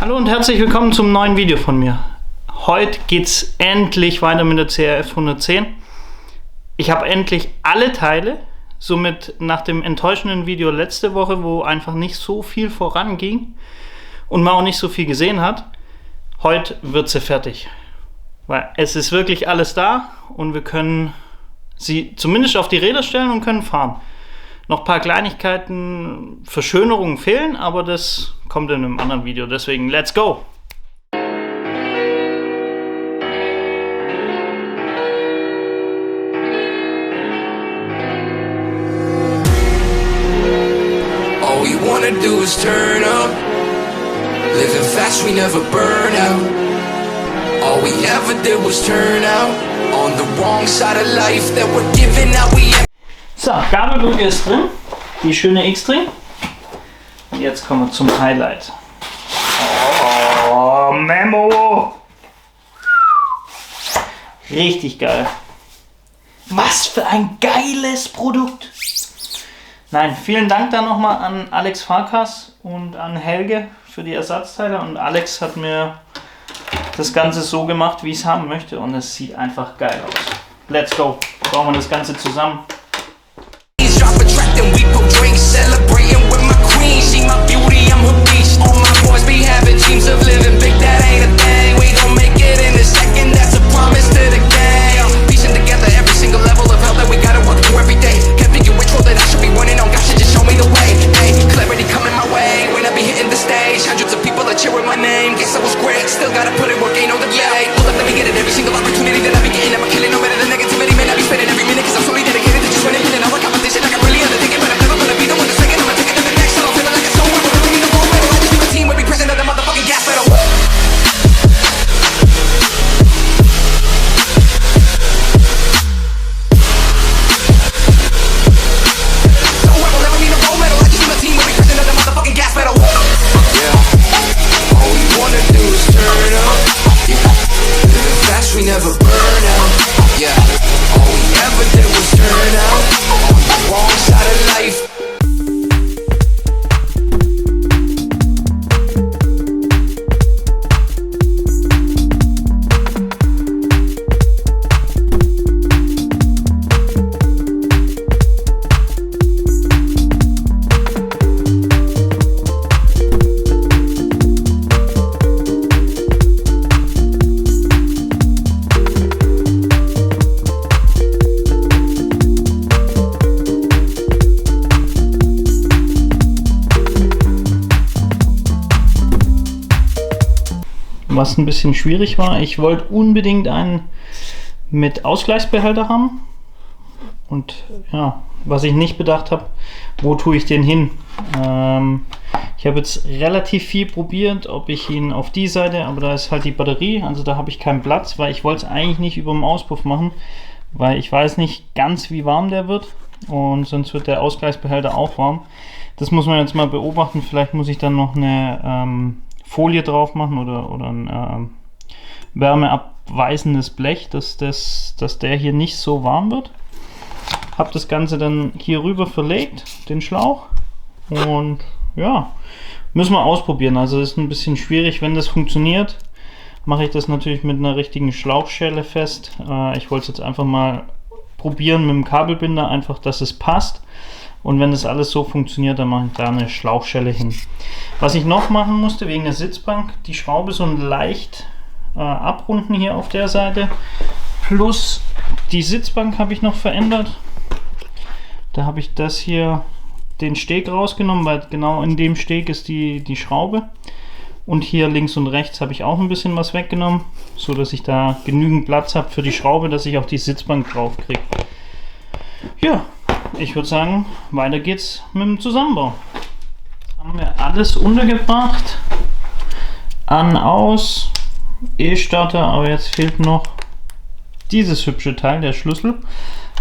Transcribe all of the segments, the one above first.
Hallo und herzlich willkommen zum neuen Video von mir. Heute geht es endlich weiter mit der CRF 110. Ich habe endlich alle Teile, somit nach dem enttäuschenden Video letzte Woche, wo einfach nicht so viel voranging und man auch nicht so viel gesehen hat, heute wird sie fertig. Weil es ist wirklich alles da und wir können sie zumindest auf die Räder stellen und können fahren. Noch ein paar Kleinigkeiten, Verschönerungen fehlen, aber das kommt in einem anderen Video. Deswegen, let's go! All we wanna do is turn up. Living fast, we never burn out. All we ever did was turn out. On the wrong side of life that we're giving out. So, Gabelbrücke ist drin, die schöne X-String. Und jetzt kommen wir zum Highlight. Oh, Memo! Richtig geil. Was für ein geiles Produkt! Nein, vielen Dank dann nochmal an Alex Farkas und an Helge für die Ersatzteile. Und Alex hat mir das Ganze so gemacht, wie ich es haben möchte. Und es sieht einfach geil aus. Let's go! Bauen wir das Ganze zusammen. And we put drinks, celebrating with my queen. She my beauty, I'm her beast. All my boys be having dreams of living big, that ain't a thing. We gon' make it in a second, that's a promise to the gang. Piecing together every single level of hell that we gotta work through every day. Can't figure which road that I should be running on, God should just show me the way. Hey, clarity coming my way when I be hitting the stage. Hundreds of people are cheering my name, guess I was great. Still gotta put in work, ain't no delay. Hold up, let me get it, every single opportunity that I be getting. I'm killing no matter the negativity, man, I be spending every minute. Cause I'm solely dedicated to just winning, winning. All the competition, I can really undertake it, but I'm never gonna be the one to take it. I'ma take it to the next level, feeling like it's so weird. We're winning the gold medal, I just need a team where we present at the motherfucking gas pedal. So I will never need a gold medal, I just need a team where we present at the motherfucking gas pedal. Yeah, all we wanna do is turn up. Yeah, living fast, we never burn out. Yeah, all we ever did was turn out. On the wrong side of life. Was ein bisschen schwierig war, ich wollte unbedingt einen mit Ausgleichsbehälter haben und ja, was ich nicht bedacht habe, wo tue ich den hin? Ich habe jetzt relativ viel probiert, ob ich ihn auf die Seite, aber da ist halt die Batterie, also da habe ich keinen Platz, weil ich wollte es eigentlich nicht über dem Auspuff machen, weil ich weiß nicht ganz, wie warm der wird und sonst wird der Ausgleichsbehälter auch warm. Das muss man jetzt mal beobachten, vielleicht muss ich dann noch eine Folie drauf machen oder ein wärmeabweisendes Blech, dass der hier nicht so warm wird. Habe das Ganze dann hier rüber verlegt, den Schlauch, und ja, müssen wir ausprobieren. Also ist ein bisschen schwierig, wenn das funktioniert, mache ich das natürlich mit einer richtigen Schlauchschelle fest. Ich wollte es jetzt einfach mal probieren mit dem Kabelbinder, einfach, dass es passt. Und wenn das alles so funktioniert, dann mache ich da eine Schlauchschelle hin. Was ich noch machen musste, wegen der Sitzbank, die Schraube so leicht abrunden hier auf der Seite. Plus die Sitzbank habe ich noch verändert. Da habe ich das hier, den Steg rausgenommen, weil genau in dem Steg ist die Schraube. Und hier links und rechts habe ich auch ein bisschen was weggenommen, so dass ich da genügend Platz habe für die Schraube, dass ich auch die Sitzbank drauf kriege. Ja. Ich würde sagen, weiter geht's mit dem Zusammenbau. Jetzt haben wir alles untergebracht. An, aus, E-Starter, aber jetzt fehlt noch dieses hübsche Teil, der Schlüssel.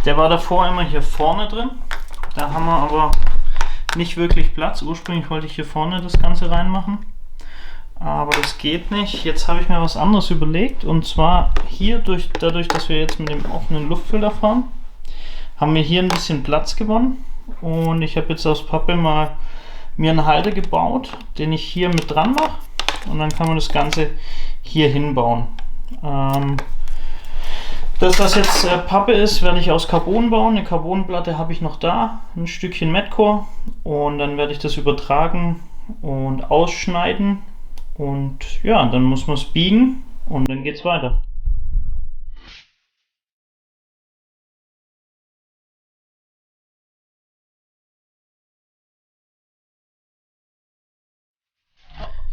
Der war davor immer hier vorne drin. Da haben wir aber nicht wirklich Platz. Ursprünglich wollte ich hier vorne das Ganze reinmachen, aber das geht nicht. Jetzt habe ich mir was anderes überlegt, und zwar hier, dadurch, dass wir jetzt mit dem offenen Luftfilter fahren, haben wir hier ein bisschen Platz gewonnen, und ich habe jetzt aus Pappe mal mir einen Halter gebaut, den ich hier mit dran mache und dann kann man das Ganze hier hinbauen. Das jetzt Pappe ist, werde ich aus Carbon bauen. Eine Carbonplatte habe ich noch da, ein Stückchen Metcore, und dann werde ich das übertragen und ausschneiden, und ja, dann muss man es biegen und dann geht's weiter.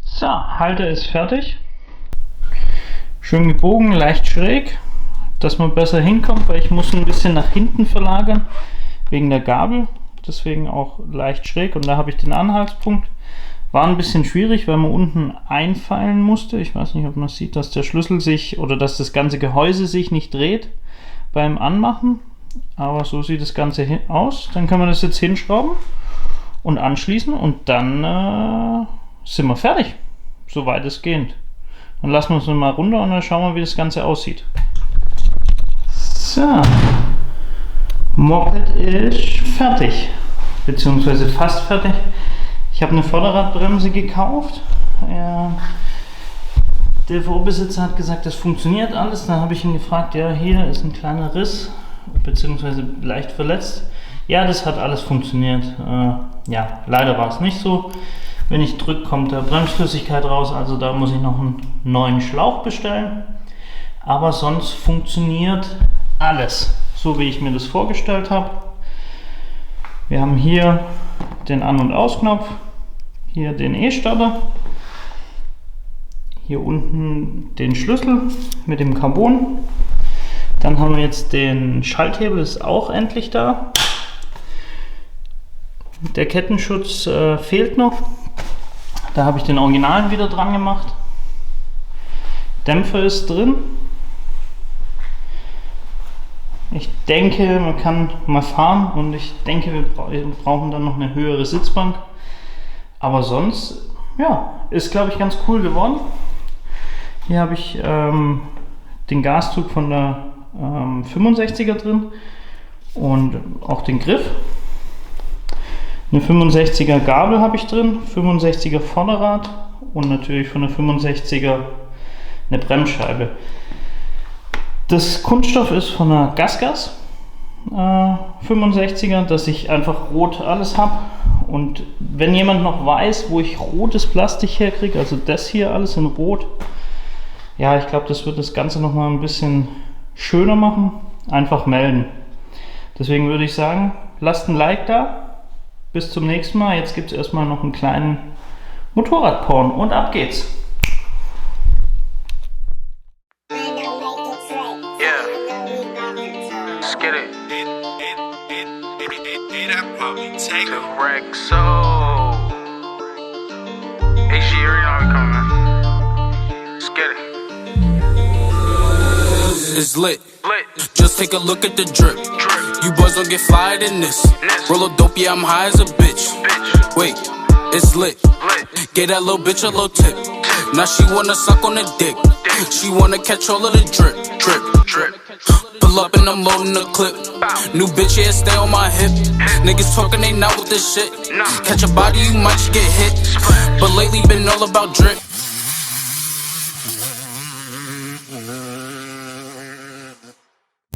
So, Halter ist fertig. Schön gebogen, leicht schräg, dass man besser hinkommt, weil ich muss ein bisschen nach hinten verlagern, wegen der Gabel. Deswegen auch leicht schräg, und da habe ich den Anhaltspunkt. War ein bisschen schwierig, weil man unten einfeilen musste. Ich weiß nicht, ob man sieht, dass der Schlüssel sich, oder dass das ganze Gehäuse sich nicht dreht beim Anmachen. Aber so sieht das Ganze aus. Dann kann man das jetzt hinschrauben und anschließen, und dann sind wir fertig. So weitestgehend. Dann lassen wir uns mal runter und dann schauen wir, wie das Ganze aussieht. So. Moped ist fertig. Beziehungsweise fast fertig. Ich habe eine Vorderradbremse gekauft. Der Vorbesitzer hat gesagt, das funktioniert alles. Dann habe ich ihn gefragt, ja, hier ist ein kleiner Riss, beziehungsweise leicht verletzt. Ja, das hat alles funktioniert. Ja, leider war es nicht so. Wenn ich drücke, kommt da Bremsflüssigkeit raus, also da muss ich noch einen neuen Schlauch bestellen. Aber sonst funktioniert alles, so wie ich mir das vorgestellt habe. Wir haben hier den An- und Ausknopf, hier den E-Starter, hier unten den Schlüssel mit dem Carbon. Dann haben wir jetzt den Schalthebel, ist auch endlich da. Der Kettenschutz fehlt noch. Da habe ich den Originalen wieder dran gemacht. Dämpfer ist drin. Ich denke, man kann mal fahren, und ich denke, wir brauchen dann noch eine höhere Sitzbank. Aber sonst, ja, ist, glaube ich, ganz cool geworden. Hier habe ich den Gaszug von der 65er drin und auch den Griff. Eine 65er Gabel habe ich drin, 65er Vorderrad und natürlich von der 65er eine Bremsscheibe. Das Kunststoff ist von der GasGas 65er, dass ich einfach rot alles habe. Und wenn jemand noch weiß, wo ich rotes Plastik herkriege, also das hier alles in rot, ja, ich glaube, das wird das Ganze noch mal ein bisschen schöner machen. Einfach melden. Deswegen würde ich sagen, lasst ein Like da. Bis zum nächsten Mal. Jetzt gibt es erstmal noch einen kleinen Motorradporn und ab geht's. It's lit. Just take a look at the drip. You boys don't get flyed in this. Roll a dope, yeah, I'm high as a bitch. Wait, it's lit. Get that little bitch a little tip. Now she wanna suck on the dick. She wanna catch all of the drip, drip, drip. Pull up and I'm loading the clip. New bitch, yeah, stay on my hip. Niggas talking, they not with this shit. Catch a body, you might just get hit. But lately been all about drip.